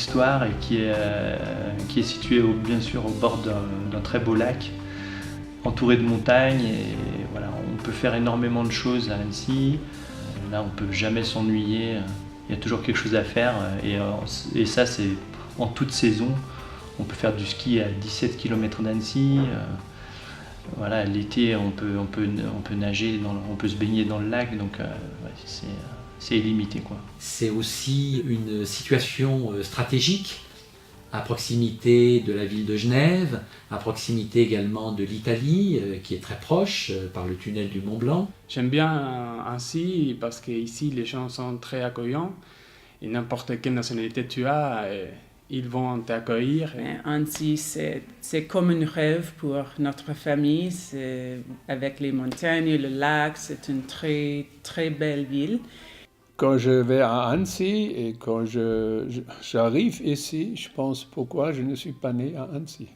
histoire et qui est situé bien sûr au bord d'un très beau lac, entouré de montagnes. Et voilà, on peut faire énormément de choses à Annecy. Là, on ne peut jamais s'ennuyer. Il y a toujours quelque chose à faire. Et ça, c'est en toute saison. On peut faire du ski à 17 km d'Annecy. Voilà, l'été, on peut nager, on peut se baigner dans le lac. Donc, ouais, c'est illimité, quoi. C'est aussi une situation stratégique à proximité de la ville de Genève, à proximité également de l'Italie, qui est très proche par le tunnel du Mont Blanc. J'aime bien Annecy parce qu'ici les gens sont très accueillants et n'importe quelle nationalité tu as, ils vont t'accueillir. Annecy, c'est comme un rêve pour notre famille. Avec les montagnes et le lac, c'est une très, très belle ville. Quand je vais à Annecy et quand j'arrive ici, je pense pourquoi je ne suis pas né à Annecy.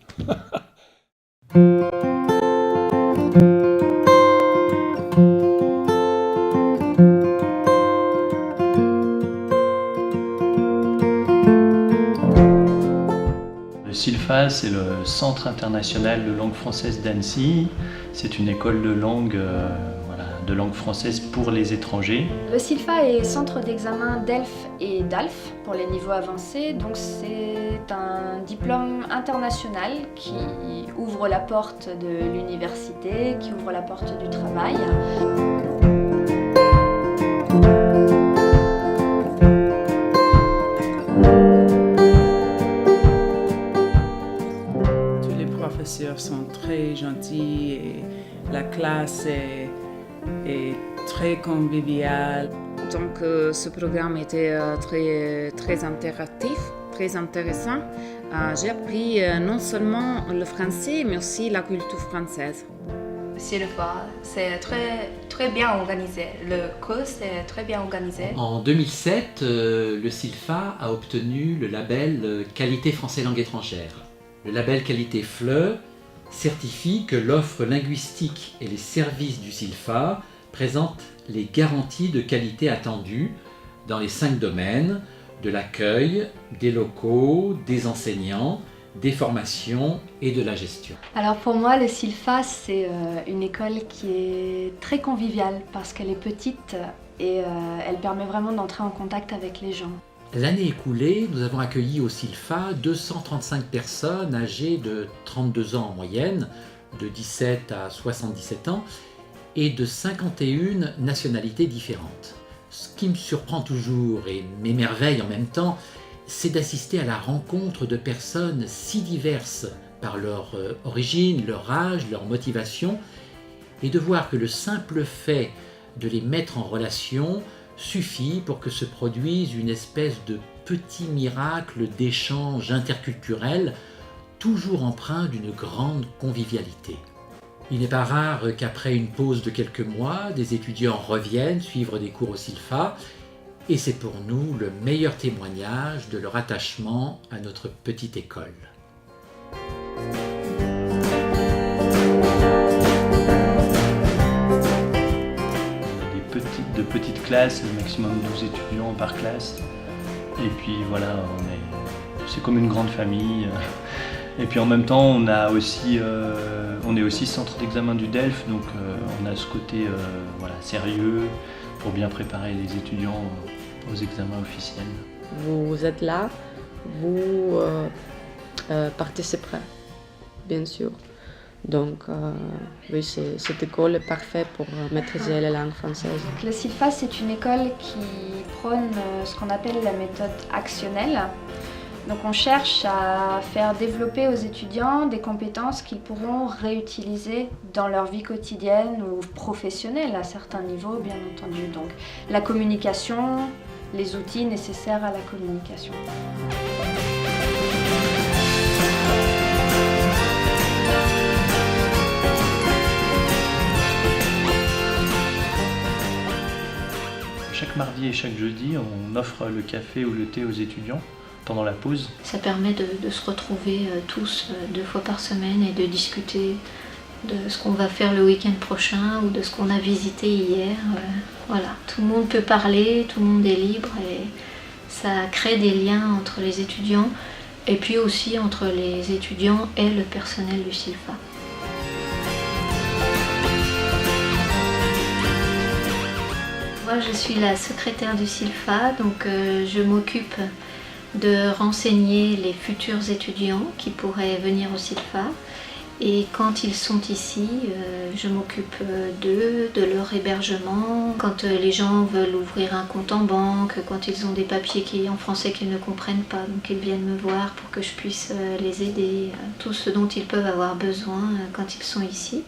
Le CILFA, c'est le Centre international de langue française d'Annecy. C'est une école de langue française pour les étrangers. Le CILFA est centre d'examen DELF et DALF pour les niveaux avancés. Donc c'est un diplôme international qui ouvre la porte de l'université, qui ouvre la porte du travail. Tous les professeurs sont très gentils et la classe est très convivial. Donc ce programme était très interactif, très intéressant. J'ai appris non seulement le français, mais aussi la culture française. CILFA, c'est très bien organisé. Le cours est très bien organisé. En 2007, le CILFA a obtenu le label Qualité français langue étrangère. Le label Qualité FLE certifie que l'offre linguistique et les services du CILFA présentent les garanties de qualité attendues dans les 5 domaines de l'accueil, des locaux, des enseignants, des formations et de la gestion. Alors pour moi, le CILFA, c'est une école qui est très conviviale parce qu'elle est petite et elle permet vraiment d'entrer en contact avec les gens. L'année écoulée, nous avons accueilli au CILFA 235 personnes âgées de 32 ans en moyenne, de 17 à 77 ans, et de 51 nationalités différentes. Ce qui me surprend toujours et m'émerveille en même temps, c'est d'assister à la rencontre de personnes si diverses par leur origine, leur âge, leur motivation, et de voir que le simple fait de les mettre en relation suffit pour que se produise une espèce de petit miracle d'échange interculturel, toujours empreint d'une grande convivialité. Il n'est pas rare qu'après une pause de quelques mois, des étudiants reviennent suivre des cours au CILFA, et c'est pour nous le meilleur témoignage de leur attachement à notre petite école. De petites classes, le maximum 12 étudiants par classe. Et puis voilà, c'est comme une grande famille. Et puis en même temps, on est aussi centre d'examen du DELF, donc on a ce côté sérieux pour bien préparer les étudiants aux examens officiels. Vous êtes là, vous participerez, bien sûr. Donc oui, cette école est parfaite pour maîtriser la langue française. Le CILFA, c'est une école qui prône ce qu'on appelle la méthode actionnelle. Donc on cherche à faire développer aux étudiants des compétences qu'ils pourront réutiliser dans leur vie quotidienne ou professionnelle à certains niveaux, bien entendu. Donc la communication, les outils nécessaires à la communication. Chaque mardi et chaque jeudi, on offre le café ou le thé aux étudiants pendant la pause. Ça permet de se retrouver tous 2 fois par semaine et de discuter de ce qu'on va faire le week-end prochain ou de ce qu'on a visité hier. Voilà, tout le monde peut parler, tout le monde est libre et Ça crée des liens entre les étudiants et puis aussi entre les étudiants et le personnel du SILFA. Moi, je suis la secrétaire du SILFA, donc je m'occupe de renseigner les futurs étudiants qui pourraient venir au SILFA. Et quand ils sont ici, je m'occupe d'eux, de leur hébergement. Quand les gens veulent ouvrir un compte en banque, quand ils ont des papiers en français qu'ils ne comprennent pas, donc ils viennent me voir pour que je puisse les aider, tout ce dont ils peuvent avoir besoin quand ils sont ici.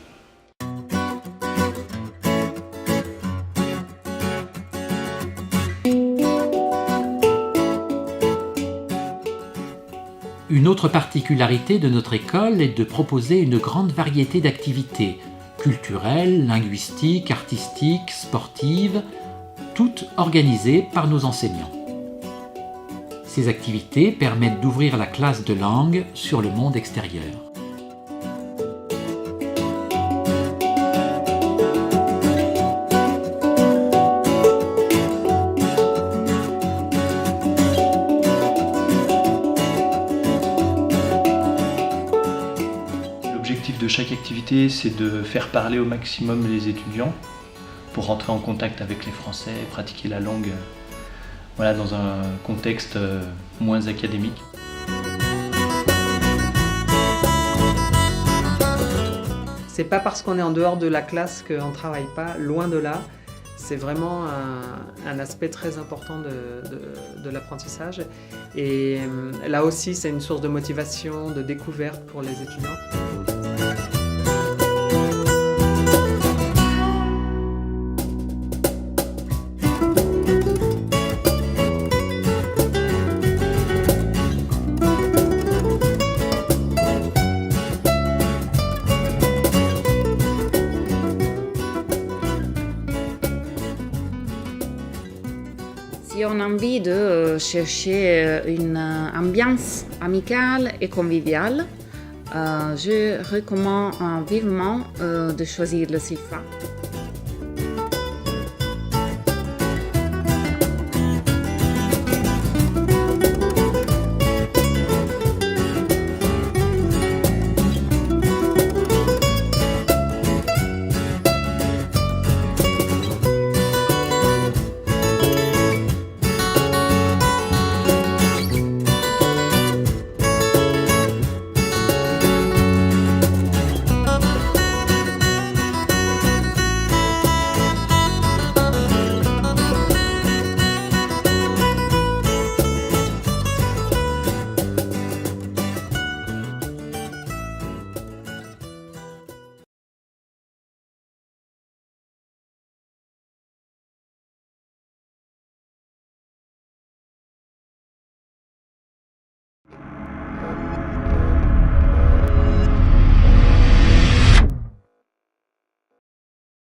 Une autre particularité de notre école est de proposer une grande variété d'activités, culturelles, linguistiques, artistiques, sportives, toutes organisées par nos enseignants. Ces activités permettent d'ouvrir la classe de langue sur le monde extérieur. L'objectif de chaque activité, c'est de faire parler au maximum les étudiants pour rentrer en contact avec les Français et pratiquer la langue dans un contexte moins académique. C'est pas parce qu'on est en dehors de la classe qu'on ne travaille pas, loin de là. C'est vraiment un aspect très important de l'apprentissage. Et là aussi, c'est une source de motivation, de découverte pour les étudiants. Si on a envie de chercher une ambiance amicale et conviviale, je recommande vivement de choisir le SILFA.